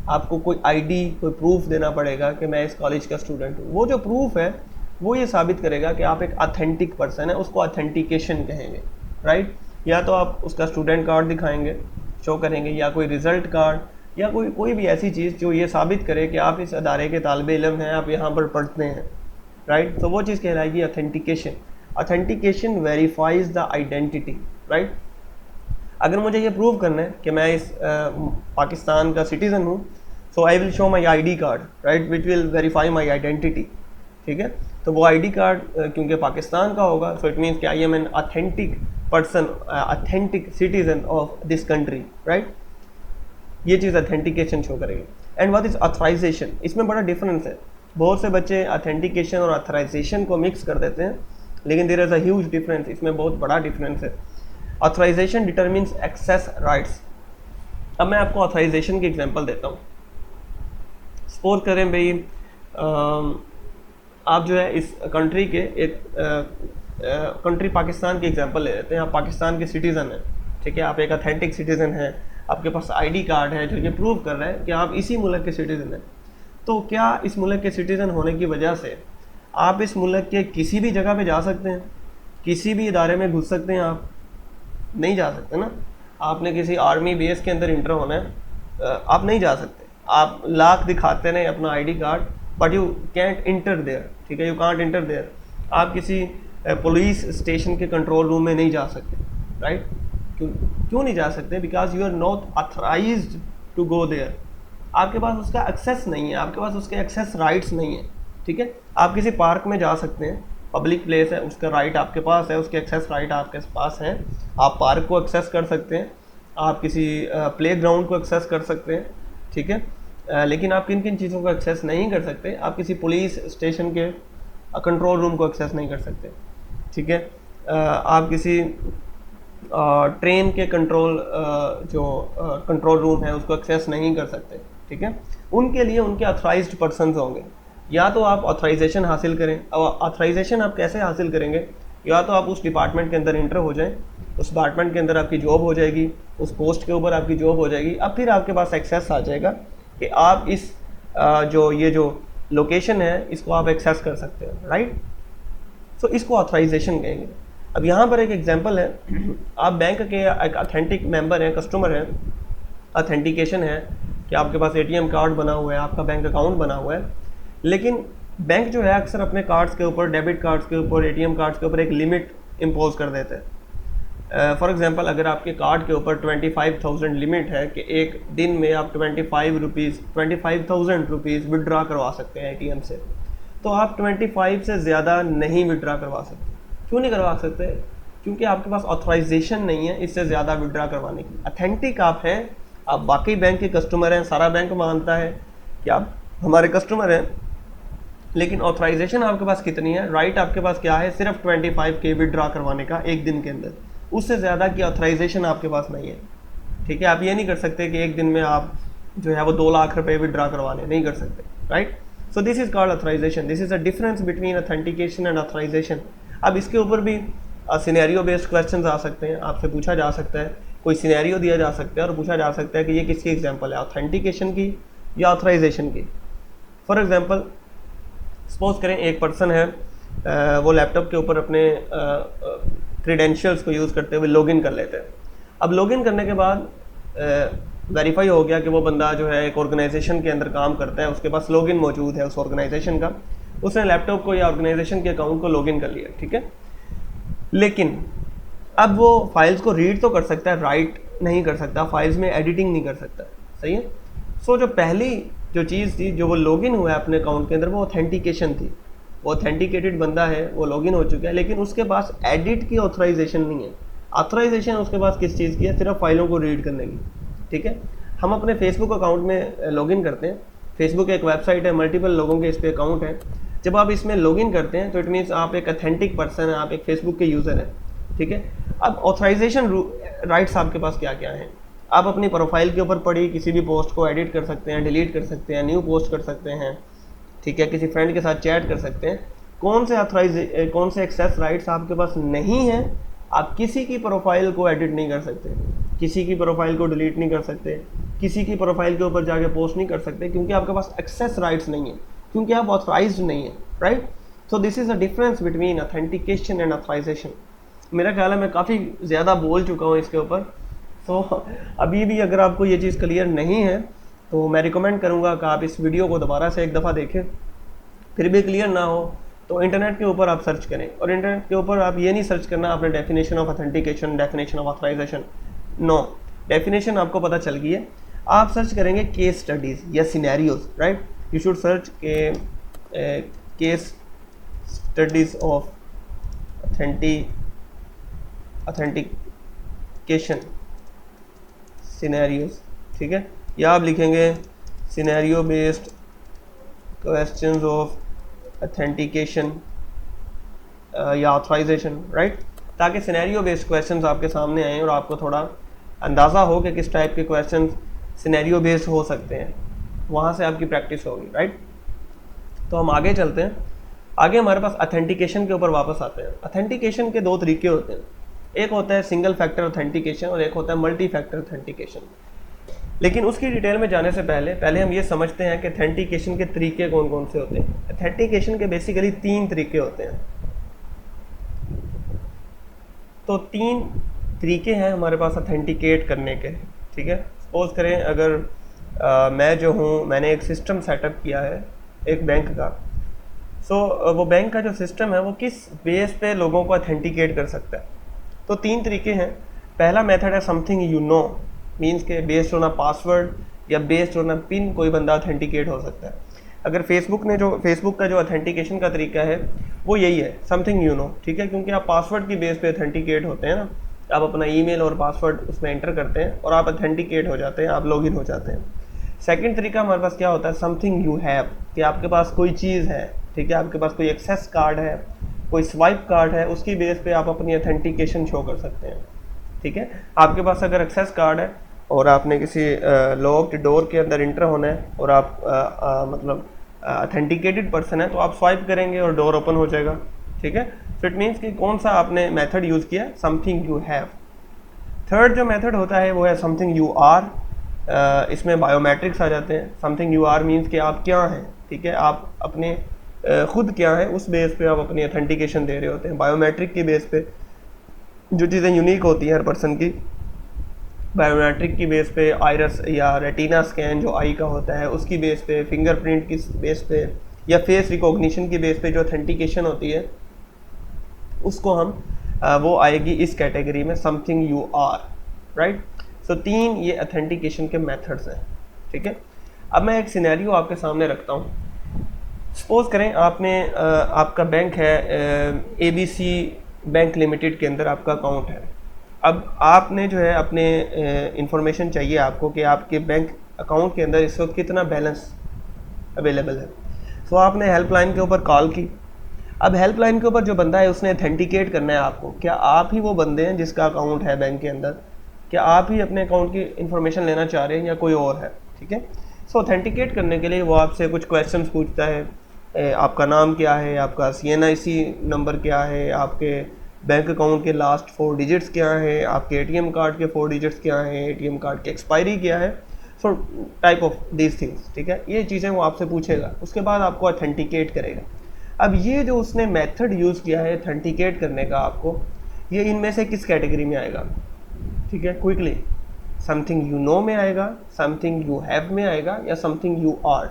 आपको कोई आईडी, कोई प्रूफ देना पड़ेगा कि मैं इस कॉलेज का स्टूडेंट हूँ। वो जो प्रूफ है वो ये साबित करेगा कि आप एक ऑथेंटिक पर्सन है, उसको ऑथेंटिकेशन कहेंगे, राइट? या तो आप उसका स्टूडेंट कार्ड दिखाएंगे, शो करेंगे, या कोई रिजल्ट कार्ड, या कोई भी ऐसी चीज़ जो ये साबित करे कि आप इस अदारे के तालिबे इल्म हैं, आप यहाँ पर पढ़ते हैं, राइट? तो वो चीज़ कहलाएगी authentication. Authentication verifies the identity, right? अगर मुझे ये प्रूव करना है कि मैं इस पाकिस्तान का सिटीज़न हूँ, so I will show my ID card, right, which will verify my identity, ठीक है? तो वो ID कार्ड क्योंकि पाकिस्तान का होगा, सो इट मीन्स कि I am an authentic person, authentic citizen of this country, right? ये चीज़ ऑथेंटिकेशन शो करेगी। And what is authorisation? इसमें बड़ा डिफरेंस है। बहुत से बच्चे ऑथेंटिकेशन और ऑथराइजेशन को मिक्स कर देते हैं, लेकिन there is a huge difference, इसमें बहुत बड़ा डिफरेंस है। Authorisation determines access rights. अब मैं आपको ऑथराइजेशन की एग्जांपल देता हूँ। सपोज करें भाई आप जो है इस कंट्री के एक कंट्री पाकिस्तान की एग्जांपल ले लेते हैं। आप पाकिस्तान के सिटीज़न हैं, ठीक है? आप एक ऑथेंटिक सिटीज़न हैं, आपके पास ID कार्ड है जो ये प्रूव कर रहा है कि आप इसी मुल्क के सिटीज़न हैं। तो क्या इस मुल्क के सिटीज़न होने की वजह से आप इस मुल्क के किसी भी जगह पे जा सकते हैं? किसी भी इदारे में घुस सकते हैं? आप नहीं जा सकते ना। आपने किसी आर्मी बेस के अंदर इंटर होना है, आप नहीं जा सकते। आप लाख दिखाते रहे अपना ID card, but you can't enter there, ठीक है? You can't enter there. आप किसी पुलिस स्टेशन के कंट्रोल रूम में नहीं जा सकते, राइट? क्यों नहीं जा सकते? Because you are not authorised to go there. आपके पास उसका एक्सेस नहीं है, आपके पास उसके एक्सेस राइट्स नहीं है, ठीक है? आप किसी पार्क में जा सकते हैं, पब्लिक प्लेस है, उसका राइट आपके पास है, उसके एक्सेस राइट आपके पास हैं। आप पार्क को एक्सेस कर सकते हैं, आप किसी प्ले ग्राउंड को एक्सेस कर सकते हैं, ठीक है? लेकिन आप किन किन चीज़ों को एक्सेस नहीं कर सकते? आप किसी पुलिस स्टेशन के कंट्रोल रूम को एक्सेस नहीं कर सकते, ठीक है? आप किसी ट्रेन के कंट्रोल रूम है उसको एक्सेस नहीं कर सकते, ठीक है? उनके लिए उनके ऑथराइज्ड पर्सन्स होंगे। या तो आप ऑथराइजेशन हासिल करें, और ऑथराइजेशन आप कैसे हासिल करेंगे? या तो आप उस डिपार्टमेंट के अंदर इंटर हो जाएं, उस डिपार्टमेंट के अंदर आपकी जॉब हो जाएगी, उस पोस्ट के ऊपर आपकी जॉब हो जाएगी, अब फिर आपके पास एक्सेस आ जाएगा कि आप इस जो लोकेशन है इसको आप एक्सेस कर सकते हैं, राइट? सो इसको ऑथराइजेशन कहेंगे। अब यहाँ पर एक एग्जांपल है, आप बैंक के एक ऑथेंटिक मेंबर हैं, कस्टमर हैं, ऑथेंटिकेशन है कि आपके पास ATM कार्ड बना हुआ है, आपका बैंक अकाउंट बना हुआ है, लेकिन बैंक जो है अक्सर अपने कार्ड्स के ऊपर, डेबिट कार्ड्स के ऊपर, ATM कार्ड्स के ऊपर एक लिमिट इम्पोज कर देते हैं। फॉर एग्जांपल, अगर आपके कार्ड के ऊपर 25,000 लिमिट है कि एक दिन में आप 25,000 रुपीज़ विड्रा करवा सकते हैं ATM से, तो आप 25 से ज़्यादा नहीं विड्रा करवा सकते। क्यों नहीं करवा सकते? क्योंकि आपके पास ऑथराइजेशन नहीं है इससे ज़्यादा विड्रा करवाने की। अथेंटिक आप हैं, आप बाकी बैंक के कस्टमर हैं, सारा बैंक मानता है कि आप हमारे कस्टमर हैं, लेकिन ऑथराइजेशन आपके पास कितनी है? राइट आपके पास क्या है? सिर्फ 25K विड्रा करवाने का एक दिन के अंदर, उससे ज़्यादा की ऑथराइजेशन आपके पास नहीं है, ठीक है? आप ये नहीं कर सकते कि एक दिन में आप जो है वो 2 लाख रुपए विड्रा करवाने, नहीं कर सकते, right? So this is called authorisation. This is a difference between authentication and authorisation. अब इसके ऊपर भी सिनेरियो बेस्ड क्वेश्चंस आ सकते हैं, आपसे पूछा जा सकता है, कोई सिनेरियो दिया जा सकता है और पूछा जा सकता है कि ये किसकी एग्जांपल है, ऑथेंटिकेशन की या ऑथराइजेशन की। फॉर एग्जांपल, सपोज करें एक पर्सन है, वो लैपटॉप के ऊपर अपने क्रीडेंशियल्स को यूज़ करते हुए लॉगिन कर लेते हैं। अब लॉगिन करने के बाद वेरीफाई हो गया कि वो बंदा जो है एक ऑर्गेनाइजेशन के अंदर काम करता है, उसके पास लॉगिन मौजूद है उस ऑर्गेनाइजेशन का, उसने लैपटॉप को या ऑर्गेनाइजेशन के अकाउंट को लॉगिन कर लिया, ठीक है? लेकिन अब वो फाइल्स को रीड तो कर सकता है, राइट नहीं कर सकता, फाइल्स में एडिटिंग नहीं कर सकता, सही है? सो जो पहली जो चीज़ थी, जो वो लॉगिन हुआ है अपने अकाउंट के अंदर, वो ऑथेंटिकेशन थी। वो ऑथेंटिकेटेड बंदा है, वो लॉगिन हो चुका है, लेकिन उसके पास एडिट की ऑथराइजेशन नहीं है। ऑथराइजेशन उसके पास किस चीज़ की है? सिर्फ फाइलों को रीड करने की, ठीक है? हम अपने फेसबुक अकाउंट में लॉगिन करते हैं, फेसबुक एक वेबसाइट है, मल्टीपल लोगों के इस पर अकाउंट है। जब आप इसमें लॉगिन करते हैं तो इट मीन्स आप एक ऑथेंटिक पर्सन हैं, आप एक फेसबुक के यूज़र हैं, ठीक है? अब ऑथराइजेशन राइट्स आपके पास क्या क्या हैं? आप अपनी प्रोफाइल के ऊपर पड़ी किसी भी पोस्ट को एडिट कर सकते हैं, डिलीट कर सकते हैं, न्यू पोस्ट कर सकते हैं, ठीक है? किसी फ्रेंड के साथ चैट कर सकते हैं, कौन से एक्सेस राइट्स आपके पास नहीं हैं। आप किसी की प्रोफाइल को एडिट नहीं कर सकते, किसी की प्रोफाइल को डिलीट नहीं कर सकते, किसी की प्रोफाइल के ऊपर जाके पोस्ट नहीं कर सकते, क्योंकि आपके पास एक्सेस राइट्स नहीं है, क्योंकि आप ऑथराइज्ड नहीं है, right. So this is a difference between authentication and authorisation. मेरा ख्याल है मैं काफ़ी ज़्यादा बोल चुका हूँ इसके ऊपर। सो अभी भी अगर आपको ये चीज़ क्लियर नहीं है तो मैं रिकमेंड करूँगा कि आप इस वीडियो को दोबारा से एक दफ़ा देखें। फिर भी क्लियर ना हो तो इंटरनेट के ऊपर आप सर्च करें, और इंटरनेट के ऊपर आप ये नहीं सर्च करना आपने definition of authentication, definition of authorization, no, definition आपको पता चल गई है। आप सर्च करेंगे केस स्टडीज़ या scenarios, right. You should search के case studies of authentication scenarios, ठीक है, या आप लिखेंगे scenario based questions of authentication या ऑथराइजेशन, राइट, ताकि सिनेरियो बेस्ड क्वेश्चंस आपके सामने आएँ और आपको थोड़ा अंदाज़ा हो कि किस टाइप के क्वेश्चन सिनेरियो बेस्ड हो सकते हैं, वहाँ से आपकी प्रैक्टिस होगी, राइट। तो हम आगे चलते हैं। आगे हमारे पास ऑथेंटिकेशन के ऊपर वापस आते हैं। ऑथेंटिकेशन के दो तरीके होते हैं, एक होता है सिंगल फैक्टर ऑथेंटिकेशन और एक होता है मल्टी फैक्टर ऑथेंटिकेशन। लेकिन उसकी डिटेल में जाने से पहले हम ये समझते हैं कि ऑथेंटिकेशन के तरीके कौन कौन से होते हैं। ऑथेंटिकेशन के बेसिकली 3 तरीके होते हैं। तो 3 तरीके हैं हमारे पास ऑथेंटिकेट करने के, ठीक है। सपोज करें अगर मैं जो हूँ, मैंने एक सिस्टम सेटअप किया है एक बैंक का। सो वो बैंक का जो सिस्टम है वो किस बेस पे लोगों को ऑथेंटिकेट कर सकता है। तो 3 तरीके हैं। पहला मेथड है समथिंग यू नो, मीन्स के बेस्ड ऑन अ पासवर्ड या बेस्ड ऑन अ पिन कोई बंदा ऑथेंटिकेट हो सकता है। अगर फेसबुक का जो ऑथेंटिकेशन का तरीका है वो यही है, समथिंग यू नो, ठीक है, क्योंकि आप पासवर्ड की बेस पे ऑथेंटिकेट होते हैं ना, आप अपना ईमेल और पासवर्ड उसमें एंटर करते हैं और आप ऑथेंटिकेट हो जाते हैं, आप लॉगिन हो जाते हैं। सेकंड तरीका हमारे पास क्या होता है, समथिंग यू हैव, कि आपके पास कोई चीज़ है, ठीक है, आपके पास कोई एक्सेस कार्ड है, कोई स्वाइप कार्ड है, उसकी बेस पे आप अपनी ऑथेंटिकेशन शो कर सकते हैं, ठीक है। आपके पास अगर एक्सेस कार्ड है और आपने किसी लॉक्ड डोर के अंदर इंटर होना है और आप मतलब ऑथेंटिकेटेड पर्सन है, तो आप स्वाइप करेंगे और डोर ओपन हो जाएगा, ठीक है। सो इट मीन्स कि कौन सा आपने मेथड यूज़ किया, समथिंग यू हैव। थर्ड जो मेथड होता है वो है समथिंग यू आर। इसमें बायोमेट्रिक्स आ जाते हैं। समथिंग यू आर मीन्स कि आप क्या हैं, ठीक है, आप अपने खुद क्या है उस बेस पे आप अपनी ऑथेंटिकेशन दे रहे होते हैं। बायोमेट्रिक की बेस पे जो चीज़ें यूनिक होती हैं हर पर्सन की, बायोमेट्रिक की बेस पे आइरस या रेटिना स्कैन जो आई का होता है उसकी बेस पे, फिंगरप्रिंट की बेस पे या फेस रिकॉग्निशन की बेस पे जो ऑथेंटिकेशन होती है उसको हम वो आएगी इस कैटेगरी में समथिंग यू आर, राइट। सो 3 ये ऑथेंटिकेशन के मेथड्स हैं, ठीक है। अब मैं एक सिनेरियो आपके सामने रखता हूँ। सपोज करें आपका बैंक है ABC बैंक लिमिटेड के अंदर आपका अकाउंट है। अब आपने जो है अपने इंफॉर्मेशन चाहिए आपको कि आपके बैंक अकाउंट के अंदर इस वक्त कितना बैलेंस अवेलेबल है। सो आपने हेल्पलाइन के ऊपर कॉल की। अब हेल्पलाइन के ऊपर जो बंदा है उसने ऑथेंटिकेट करना है आपको, क्या आप ही वो बंदे हैं जिसका अकाउंट है बैंक के अंदर, क्या आप ही अपने अकाउंट की इंफॉर्मेशन लेना चाह रहे हैं या कोई और है, ठीक है। सो ऑथेंटिकेट करने के लिए वो आपसे कुछ क्वेश्चंस पूछता है, आपका नाम क्या है, आपका CNIC नंबर क्या है, आपके बैंक अकाउंट के लास्ट 4 डिजिट्स क्या है, आपके ATM कार्ड के 4 डिजिट्स क्या हैं, ATM कार्ड की एक्सपायरी क्या है, so type of these things, ठीक है। ये चीज़ें वो आपसे पूछेगा, उसके बाद आपको ऑथेंटिकेट करेगा। अब ये जो उसने मेथड यूज़ किया है ऑथेंटिकेट करने का आपको, ये इनमें से किस कैटेगरी में आएगा, ठीक है, क्विकली, समथिंग यू नो में आएगा, समथिंग यू हैव में आएगा या something you are.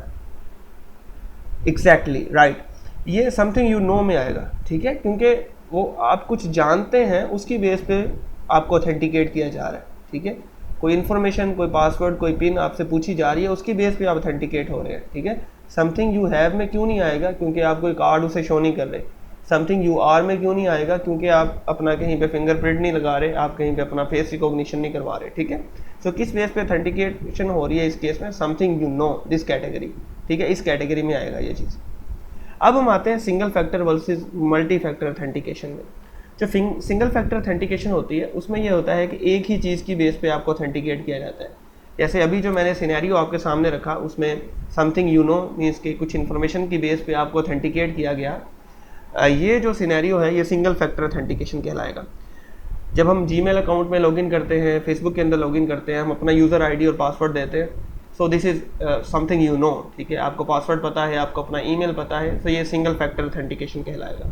Exactly right, ये समथिंग यू नो में आएगा, ठीक है, क्योंकि वो आप कुछ जानते हैं उसकी बेस पे आपको ऑथेंटिकेट किया जा रहा है, ठीक है। कोई इन्फॉर्मेशन, कोई पासवर्ड, कोई पिन आपसे पूछी जा रही है, उसकी बेस पे आप ऑथेंटिकेट हो रहे हैं, ठीक है। समथिंग यू हैव में क्यों नहीं आएगा, क्योंकि आप कोई कार्ड उसे शो नहीं कर रहे। समथिंग यू आर में क्यों नहीं आएगा, क्योंकि आप अपना कहीं पे फिंगरप्रिंट नहीं लगा रहे, आप कहीं पे अपना फेस रिकॉग्निशन नहीं करवा रहे, ठीक है। सो किस बेस पे ऑथेंटिकेशन हो रही है इस केस में, something you no, this category, ठीक है, इस कैटेगरी में आएगा ये चीज़। अब हम आते हैं single factor versus multi factor authentication में। जो सिंगल फैक्टर ऑथेंटिकेशन होती है उसमें यह होता है कि एक ही चीज़ की बेस पे आपको ऑथेंटिकेट किया जाता है। जैसे अभी जो मैंने सिनेरियो आपके सामने रखा उसमें समथिंग यू नो मीन्स के कुछ इन्फॉर्मेशन की बेस पे आपको ऑथेंटिकेट किया गया। ये जो सिनेरियो है ये सिंगल फैक्टर ऑथेंटिकेशन कहलाएगा। जब हम जीमेल अकाउंट में लॉगिन करते हैं, फेसबुक के अंदर लॉगिन करते हैं, हम अपना यूज़र आईडी और पासवर्ड देते हैं। सो this is something you no, ठीक है, आपको पासवर्ड पता है, आपको अपना ईमेल पता है, तो ये सिंगल फैक्टर ऑथेंटिकेशन कहलाएगा।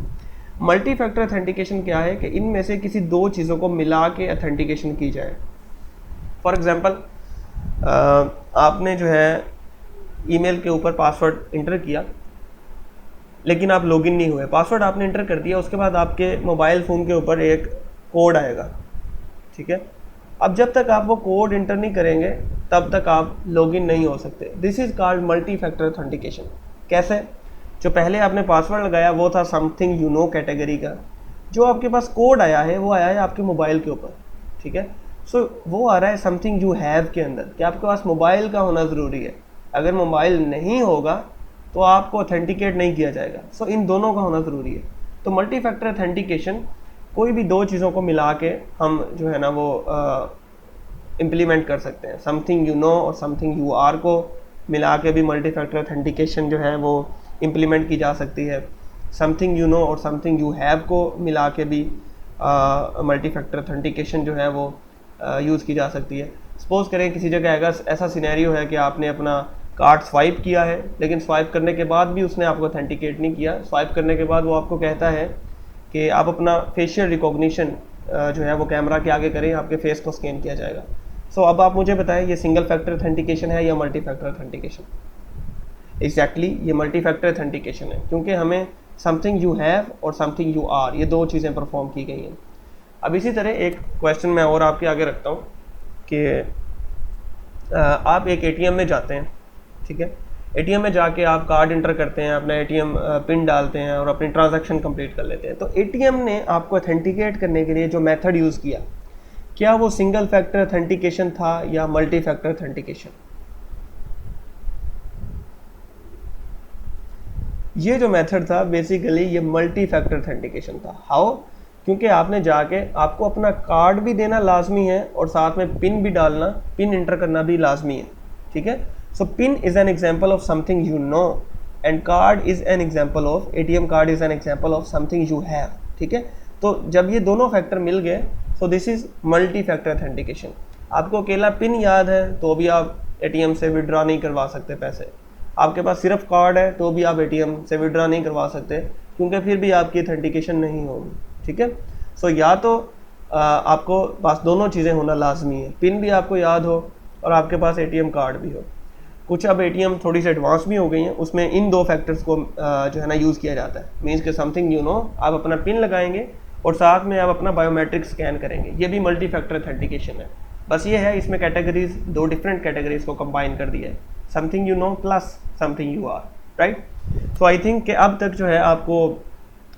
मल्टी फैक्टर ऑथेंटिकेशन क्या है कि इनमें से किसी दो चीज़ों को मिला के ऑथेंटिकेशन की जाए। फॉर एग्ज़ाम्पल, आपने जो है ईमेल के ऊपर पासवर्ड इंटर किया, लेकिन आप लॉगिन नहीं हुए। पासवर्ड आपने इंटर कर दिया, उसके बाद आपके मोबाइल फ़ोन के ऊपर एक कोड आएगा, ठीक है। अब जब तक आप वो कोड इंटर नहीं करेंगे तब तक आप लॉगिन नहीं हो सकते। This is called multi factor authentication. कैसे? जो पहले आपने पासवर्ड लगाया वो था समथिंग यू नो कैटेगरी का, जो आपके पास कोड आया है वो आया है आपके मोबाइल के ऊपर, ठीक है। सो वो आ रहा है समथिंग यू हैव के अंदर, कि आपके पास मोबाइल का होना ज़रूरी है। अगर मोबाइल नहीं होगा तो आपको ऑथेंटिकेट नहीं किया जाएगा। सो इन दोनों का होना ज़रूरी है। तो मल्टी फैक्टर ऑथेंटिकेशन कोई भी दो चीज़ों को मिला के हम जो है ना वो इम्प्लीमेंट कर सकते हैं। समथिंग यू नो और समथिंग यू आर को मिला के भी मल्टी फैक्टर ऑथेंटिकेशन जो है वो इम्प्लीमेंट की जा सकती है। समथिंग यू नो और समथिंग यू हैव को मिला के भी मल्टी फैक्टर ऑथेंटिकेशन जो है वो यूज़ की जा सकती है। सपोज़ करें किसी जगह अगर ऐसा सिनेरियो है कि आपने अपना कार्ड स्वाइप किया है, लेकिन स्वाइप करने के बाद भी उसने आपको ऑथेंटिकेट नहीं किया। स्वाइप करने के बाद वो आपको कहता है कि आप अपना फेशियल रिकॉग्निशन जो है वो कैमरा के आगे करें, आपके फेस को स्कैन किया जाएगा। सो अब आप मुझे बताएं ये सिंगल फैक्टर ऑथेंटिकेशन है या मल्टी फैक्टर ऑथेंटिकेशन? एग्जैक्टली ये मल्टी फैक्टर ऑथेंटिकेशन है, क्योंकि हमें समथिंग यू हैव और समथिंग यू आर ये दो चीज़ें परफॉर्म की गई हैं। अब इसी तरह एक क्वेश्चन मैं और आपके आगे रखता हूँ कि आप एक एटीएम में जाते हैं, ठीक है। एटीएम में जाके आप कार्ड इंटर करते हैं, अपना एटीएम पिन डालते हैं और अपनी ट्रांजैक्शन कंप्लीट कर लेते हैं। तो एटीएम ने आपको ऑथेंटिकेट करने के लिए जो मेथड यूज़ किया, क्या वो सिंगल फैक्टर ऑथेंटिकेशन था या मल्टी फैक्टर ऑथेंटिकेशन? ये जो मेथड था बेसिकली ये मल्टी फैक्टर ऑथेंटिकेशन था। हाउ? क्योंकि आपने जाके आपको अपना कार्ड भी देना लाजमी है और साथ में पिन भी डालना, पिन इंटर करना भी लाजमी है, ठीक है। So PIN is an example of something you know and card is an example of, ATM card is an example of something you have, ठीक है। तो जब ये दोनों फैक्टर मिल गए so this is multi factor authentication. आपको अकेला पिन याद है तो भी आप एटीएम से विड्रॉ नहीं करवा सकते पैसे। आपके पास सिर्फ कार्ड है तो भी आप एटीएम से विड्रॉ नहीं करवा सकते, क्योंकि फिर भी आपकी ऑथेंटिकेशन नहीं होगी, ठीक है। सो या तो आपको पास दोनों चीज़ें होना लाजमी है, पिन भी आपको याद हो और आपके पास एटीएम कार्ड भी हो। कुछ अब एटीएम थोड़ी सी एडवांस भी हो गई हैं, उसमें इन दो फैक्टर्स को जो है ना यूज़ किया जाता है। मीन्स के समथिंग यू नो, आप अपना पिन लगाएंगे और साथ में आप अपना बायोमेट्रिक स्कैन करेंगे, ये भी मल्टी फैक्टर ऑथेंटिकेशन है। बस ये है इसमें कैटेगरीज, दो डिफरेंट कैटेगरीज को कंबाइन कर दिया है, something you know plus something you are, right. So I think कि अब तक जो है आपको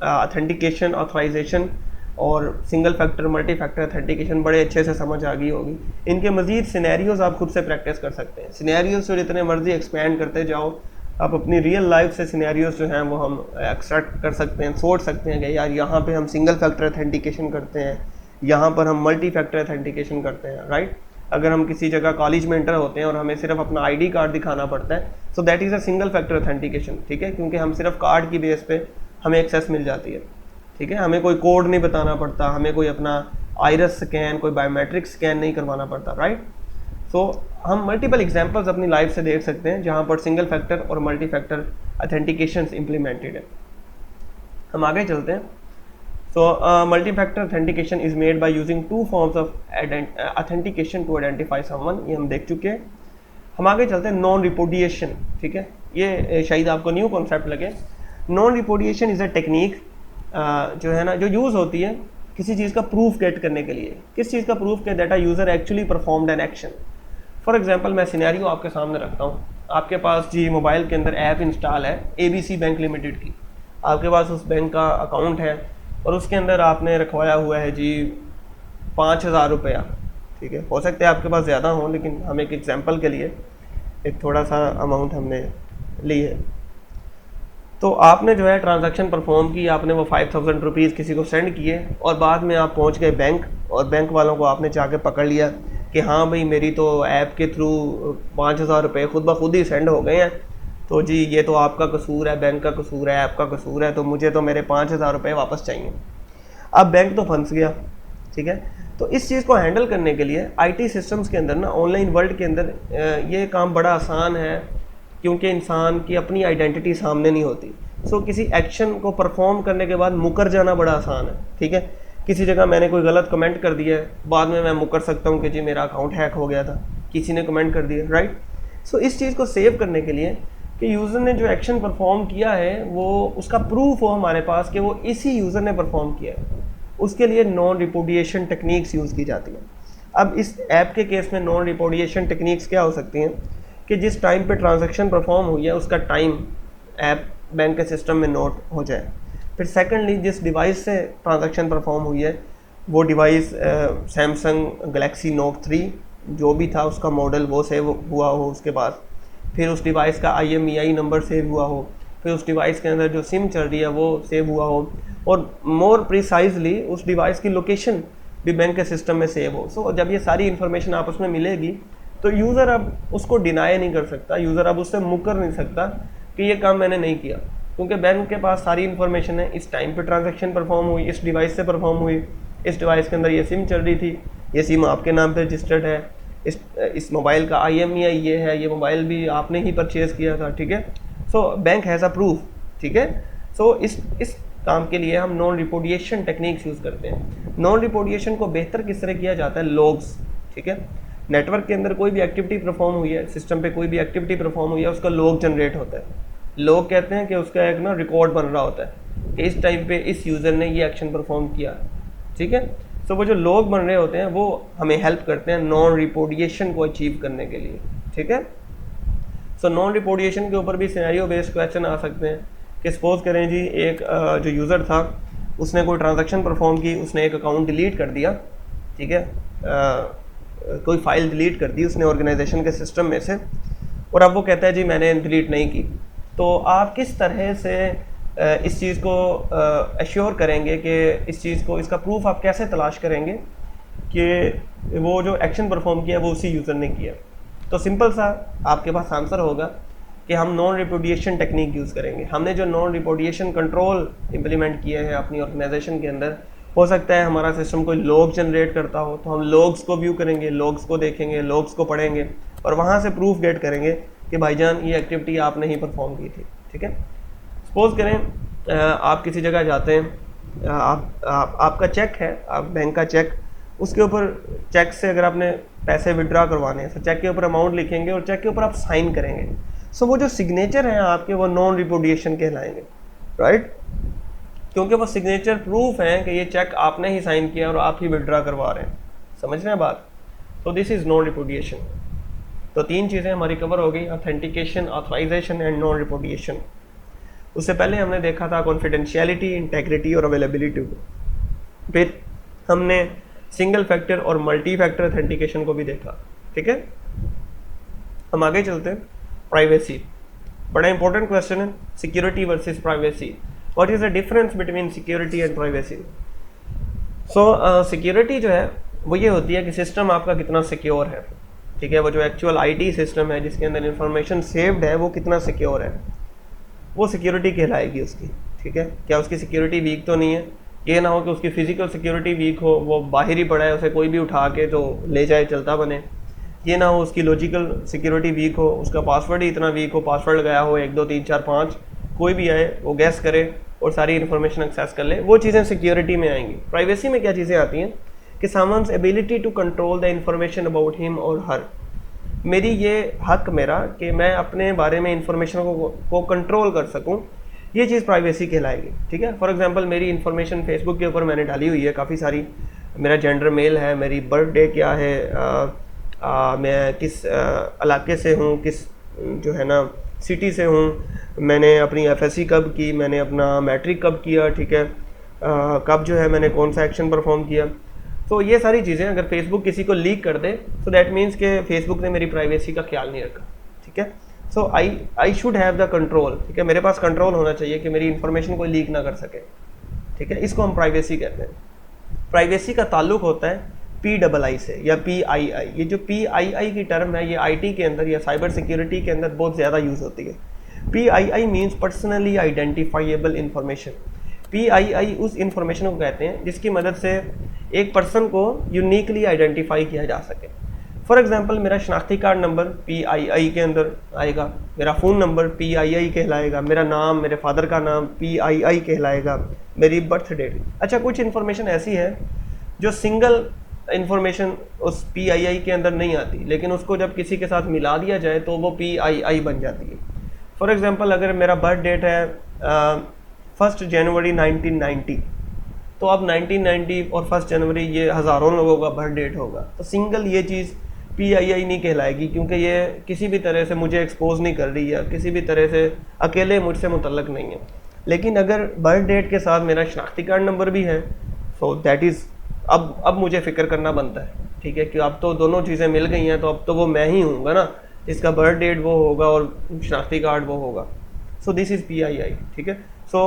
ऑथेंटिकेशन, ऑथराइजेशन और single factor, multi factor authentication बड़े अच्छे से समझ आ गई होगी। इनके मज़ीद सिनेरियोज़ आप खुद से प्रैक्टिस कर सकते हैं। सिनेरियोज़ जो जितने मर्जी एक्सपैंड करते जाओ, आप अपनी रियल लाइफ से सिनेरियोज़ जो हैं वो हम एक्सट्रैक्ट कर सकते हैं, सोच सकते हैं कि यार यहाँ पे हम सिंगल फैक्टर ऑथेंटिकेशन करते हैं, यहाँ पर हम मल्टी फैक्टर ऑथेंटिकेशन करते हैं, राइट। अगर हम किसी जगह कॉलेज में एंटर होते हैं और हमें सिर्फ अपना आईडी कार्ड दिखाना पड़ता है, so that is a single factor authentication, ठीक है, क्योंकि हम सिर्फ कार्ड की बेस पे हमें एक्सेस मिल जाती है, ठीक है। हमें कोई कोड नहीं बताना पड़ता, हमें कोई अपना आइरस स्कैन, कोई बायोमेट्रिक स्कैन नहीं करवाना पड़ता, राइट। सो हम मल्टीपल एग्जांपल्स अपनी लाइफ से देख सकते हैं जहाँ पर सिंगल फैक्टर और मल्टी फैक्टर ऑथेंटिकेशन इम्प्लीमेंटेड है। हम आगे चलते हैं। So multi-factor authentication is made by using two forms of authentication to identify someone, ये हम देख चुके हैं। हम आगे चलते हैं नॉन रिपोर्टिएशन, ठीक है। ये शायद आपको न्यू कॉन्सेप्ट लगे। नॉन रिपोर्टिएशन इज़ अ टेक्निक जो है ना, जो यूज़ होती है किसी चीज़ का प्रूफ गेट करने के लिए। किस चीज़ का प्रूफ के? That a user actually performed an action. For example मैं सिनेरियो आपके सामने रखता हूँ। आपके पास जी मोबाइल के अंदर ऐप इंस्टॉल है ABC बैंक लिमिटेड की, आपके पास उस बैंक का अकाउंट है और उसके अंदर आपने रखवाया हुआ है जी 5,000 रुपया, ठीक है। हो सकता है आपके पास ज़्यादा हो, लेकिन हम एक एग्जांपल के लिए एक थोड़ा सा अमाउंट हमने ली है। तो आपने जो है ट्रांजैक्शन परफॉर्म की, आपने वो 5,000 रुपीज़ किसी को सेंड किए और बाद में आप पहुंच गए बैंक, और बैंक वालों को आपने जाके पकड़ लिया कि हाँ भाई मेरी तो ऐप के थ्रू 5,000 रुपये खुद ब खुद ही सेंड हो गए हैं, तो जी ये तो आपका कसूर है, बैंक का कसूर है, ऐप का कसूर है, तो मुझे तो मेरे 5,000 रुपये वापस चाहिए। अब बैंक तो फंस गया, ठीक है। तो इस चीज़ को हैंडल करने के लिए आईटी सिस्टम्स के अंदर ना, ऑनलाइन वर्ल्ड के अंदर ये काम बड़ा आसान है, क्योंकि इंसान की अपनी आइडेंटिटी सामने नहीं होती। सो किसी एक्शन को परफॉर्म करने के बाद मुकर जाना बड़ा आसान है, ठीक है। किसी जगह मैंने कोई गलत कमेंट कर दिया है, बाद में मैं मुकर सकता हूँ कि जी मेरा अकाउंट हैक हो गया था, किसी ने कमेंट कर दिया, राइट। सो इस चीज़ को सेव करने के लिए कि यूज़र ने जो एक्शन परफॉर्म किया है वो उसका प्रूफ हो हमारे पास कि वो इसी यूज़र ने परफॉर्म किया है, उसके लिए नॉन रिपोर्टिएशन टेक्निक्स यूज़ की जाती हैं। अब इस ऐप के केस में नॉन रिपोर्टिएशन टेक्निक्स क्या हो सकती हैं कि जिस टाइम पे ट्रांजैक्शन परफॉर्म हुई है उसका टाइम ऐप बैंक के सिस्टम में नोट हो जाए। फिर सेकंडली, जिस डिवाइस से ट्रांजैक्शन परफॉर्म हुई है वो डिवाइस सैमसंग गलेक्सी नोट 3 जो भी था उसका मॉडल वो सेव हुआ हो उसके बाद, फिर उस डिवाइस का IMEI नंबर सेव हुआ हो, फिर उस डिवाइस के अंदर जो सिम चल रही है वो सेव हुआ हो, और मोर प्रिसाइजली उस डिवाइस की लोकेशन भी बैंक के सिस्टम में सेव हो। सो जब ये सारी इन्फॉर्मेशन आपस में मिलेगी तो यूज़र अब उसको डिनाई नहीं कर सकता, यूज़र अब उससे मुकर नहीं सकता कि ये काम मैंने नहीं किया, क्योंकि बैंक के पास सारी इन्फॉर्मेशन है। इस टाइम पे ट्रांजैक्शन परफॉर्म हुई, इस डिवाइस से परफॉर्म हुई, इस डिवाइस के अंदर ये सिम चल रही थी, ये सिम आपके नाम पे रजिस्टर्ड है, इस मोबाइल का IMEI ये है, ये मोबाइल भी आपने ही परचेज़ किया था, ठीक है। So bank has a proof, ठीक है। सो इस काम के लिए हम नॉन रिपोर्टिएशन टेक्निक्स यूज़ करते हैं। नॉन रिपोर्टिएशन को बेहतर किस तरह किया जाता है, लॉग्स, ठीक है। नेटवर्क के अंदर कोई भी एक्टिविटी परफॉर्म हुई है, सिस्टम पे कोई भी एक्टिविटी परफॉर्म हुई है, उसका लॉग जनरेट होता है। लॉग कहते हैं कि उसका एक ना रिकॉर्ड बन रहा होता है कि इस टाइम पे इस यूज़र ने ये एक्शन परफॉर्म किया, ठीक है। सो वो जो लॉग बन रहे होते हैं वो हमें हेल्प करते हैं नॉन रिपोर्टिएशन को अचीव करने के लिए, ठीक है। सो नॉन रिपोर्टिएशन के ऊपर भी सिनेरियो बेस्ड क्वेश्चन आ सकते हैं कि सपोज करें जी एक जो यूज़र था उसने कोई ट्रांजैक्शन परफॉर्म की, उसने एक अकाउंट डिलीट कर दिया, ठीक है, कोई फाइल डिलीट कर दी उसने ऑर्गेनाइजेशन के सिस्टम में से, और अब वो कहता है जी मैंने डिलीट नहीं की। तो आप किस तरह से इस चीज़ को एश्योर करेंगे कि इस चीज़ को, इसका प्रूफ आप कैसे तलाश करेंगे कि वो जो एक्शन परफॉर्म किया वो उसी यूज़र ने किया। तो सिंपल सा आपके पास आंसर होगा कि हम नॉन रिपोर्टिएशन टेक्निक यूज़ करेंगे। हमने जो नॉन रिपोर्टिएशन कंट्रोल इम्प्लीमेंट किए हैं अपनी ऑर्गेनाइजेशन के अंदर, हो सकता है हमारा सिस्टम कोई लॉग जनरेट करता हो, तो हम लॉग्स को व्यू करेंगे, लॉग्स को देखेंगे, लॉग्स को पढ़ेंगे और वहाँ से प्रूफ गेट करेंगे कि भाईजान ये एक्टिविटी आपने ही परफॉर्म की थी, ठीक है। सपोज करें आप किसी जगह जाते हैं, आपका चेक है, आप बैंक का चेक, उसके ऊपर चेक से अगर आपने पैसे विड्रॉ करवाने हैं तो चेक के ऊपर अमाउंट लिखेंगे और चेक के ऊपर आप साइन करेंगे। सो वो जो सिग्नेचर हैं आपके वो नॉन रिपोर्टिएशन कहलाएंगे, राइट, क्योंकि वो सिग्नेचर प्रूफ है कि ये चेक आपने ही साइन किया और आप ही विड्रॉ करवा रहे हैं। समझ रहे हैं बात? तो दिस इज़ नॉन रिपोर्टिएशन। तो 3 चीज़ें हमारी कवर हो गई, ऑथेंटिकेशन, ऑथराइजेशन एंड नॉन रिपोर्टिएशन। उससे पहले हमने देखा था कॉन्फिडेंशियलिटी, इंटेग्रिटी और अवेलेबिलिटी। फिर हमने सिंगल फैक्टर और मल्टी फैक्टर ऑथेंटिकेशन को भी देखा, ठीक है। हम आगे चलते हैं। प्राइवेसी बड़ा इंपॉर्टेंट क्वेश्चन है, security versus privacy. What is the difference between security and privacy? So security जो है वो ये होती है कि सिस्टम आपका कितना सिक्योर है, ठीक है। वो जो एक्चुअल आईटी सिस्टम है जिसके अंदर इंफॉर्मेशन सेव्ड है वो कितना सिक्योर है, वो सिक्योरिटी कहलाएगी उसकी, ठीक है। क्या उसकी सिक्योरिटी वीक तो नहीं है? ये ना हो कि उसकी फिजिकल सिक्योरिटी वीक हो, वो बाहर ही पड़ा है, उसे कोई भी उठा के तो ले जाए, चलता बने। ये ना हो उसकी लॉजिकल सिक्योरिटी वीक हो, उसका पासवर्ड ही इतना वीक हो, पासवर्ड लगाया हो 1 2 3 4 5, कोई भी आए वो गैस करे और सारी इन्फॉर्मेशन एक्सेस कर ले, वो चीज़ें सिक्योरिटी में आएंगी। प्राइवेसी में क्या चीज़ें आती हैं कि someone's ability to control the information about him और हर, मेरी ये हक मेरा कि मैं अपने बारे में इंफॉर्मेशन को कंट्रोल कर सकूं, ये चीज़ प्राइवेसी कहलाएगी, ठीक है। फॉर एग्जांपल मेरी इन्फॉर्मेशन फेसबुक के ऊपर मैंने डाली हुई है काफ़ी सारी, मेरा जेंडर मेल है, मेरी बर्थडे क्या है, मैं किस इलाके से हूँ, किस जो है ना सिटी से हूँ, मैंने अपनी FSC कब की, मैंने अपना मैट्रिक कब किया, ठीक है, कब जो है मैंने कौन सा एक्शन परफॉर्म किया। तो ये सारी चीज़ें अगर फेसबुक किसी को लीक कर दे तो दैट मीन्स कि फेसबुक ने मेरी प्राइवेसी का ख्याल नहीं रखा, ठीक है। So I should have the control, ठीक है, मेरे पास कंट्रोल होना चाहिए कि मेरी इन्फॉर्मेशन कोई लीक ना कर सके, ठीक है। इसको हम प्राइवेसी कहते हैं। प्राइवेसी का ताल्लुक होता है PII से या PII। ये जो PII की टर्म है ये IT के अंदर या साइबर सिक्योरिटी के अंदर बहुत ज़्यादा यूज़ होती है। PII means personally identifiable information. PII उस इंफॉर्मेशन को कहते हैं जिसकी मदद से एक पर्सन को यूनिकली आइडेंटिफाई किया जा सके। फॉर एग्जांपल मेरा शनाख्ती कार्ड नंबर PII के अंदर आएगा, मेरा फ़ोन नंबर PII कहलाएगा, मेरा नाम, मेरे फादर का नाम PII कहलाएगा, मेरी बर्थ डेट। अच्छा, कुछ इन्फॉर्मेशन ऐसी है जो सिंगल इन्फॉर्मेशन उस PII के अंदर नहीं आती, लेकिन उसको जब किसी के साथ मिला दिया जाए तो वो PII बन जाती है। फॉर एग्जांपल अगर मेरा बर्थ डेट है 1 जनवरी 1990, तो अब 1990 और 1 जनवरी ये हज़ारों लोगों का बर्थ डेट होगा, तो सिंगल ये चीज़ PII नहीं कहलाएगी, क्योंकि ये किसी भी तरह से मुझे एक्सपोज नहीं कर रही है, किसी भी तरह से अकेले मुझसे मुतल्लक नहीं है। लेकिन अगर बर्थ डेट के साथ मेरा शनाख्ती कार्ड नंबर भी है, सो दैट इज़ अब मुझे फ़िक्र करना बनता है, ठीक है, कि अब तो दोनों चीज़ें मिल गई हैं, तो अब तो वो मैं ही हूँगा ना, इसका बर्थ डेट वो होगा और शनाख्ती कार्ड वो होगा। सो दिस इज़ PII, ठीक है। सो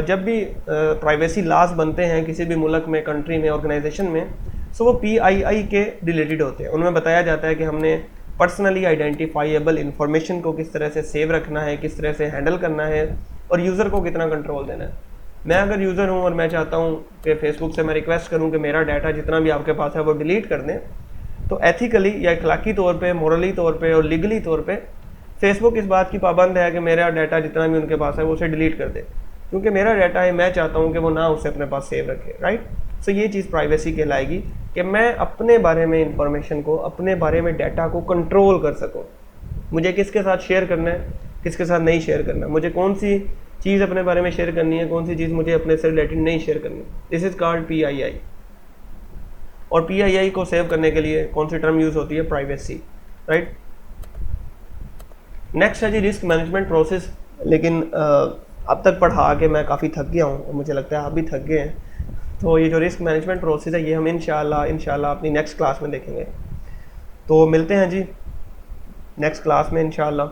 जब भी प्राइवेसी लॉज बनते हैं किसी भी मुल्क में, कंट्री में, ऑर्गेनाइजेशन में, सो वो PII के रिलेटेड होते हैं। उनमें बताया जाता है कि हमने पर्सनली आइडेंटिफाइबल इंफॉर्मेशन को किस तरह से सेव रखना है, किस तरह से हैंडल करना है और यूज़र को कितना कंट्रोल देना है। मैं अगर यूज़र हूँ और मैं चाहता हूँ कि फेसबुक से मैं रिक्वेस्ट करूँ कि मेरा डाटा जितना भी आपके पास है वो डिलीट कर दें, तो एथिकली या अखलाकी तौर पे, मोरली तौर पे और लीगली तौर पे फेसबुक इस बात की पाबंद है कि मेरा डाटा जितना भी उनके पास है वो उसे डिलीट कर दे, क्योंकि मेरा डाटा है, मैं चाहता हूँ कि वो ना उसे अपने पास सेव रखे, राइट। सो ये चीज़ प्राइवेसी कहलाएगी कि मैं अपने बारे में इंफॉर्मेशन को, अपने बारे में डाटा को कंट्रोल कर सकूँ। मुझे किसके साथ शेयर करना है, किसके साथ नहीं शेयर करना, मुझे कौन सी चीज़ अपने बारे में शेयर करनी है, कौन सी चीज़ मुझे अपने से रिलेटेड नहीं शेयर करनी। This is called PII। और PII को सेव करने के लिए कौन सी टर्म यूज़ होती है? Privacy, right. नेक्स्ट है जी रिस्क मैनेजमेंट प्रोसेस। लेकिन अब तक पढ़ा के मैं काफ़ी थक गया हूँ, मुझे लगता है आप भी थक गए हैं। तो ये जो रिस्क मैनेजमेंट प्रोसेस है ये हम इंशाल्लाह अपनी नेक्स्ट क्लास में देखेंगे। तो मिलते हैं जी नेक्स्ट क्लास में इंशाल्लाह।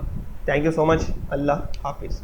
Thank you so much. अल्लाह हाफिज़।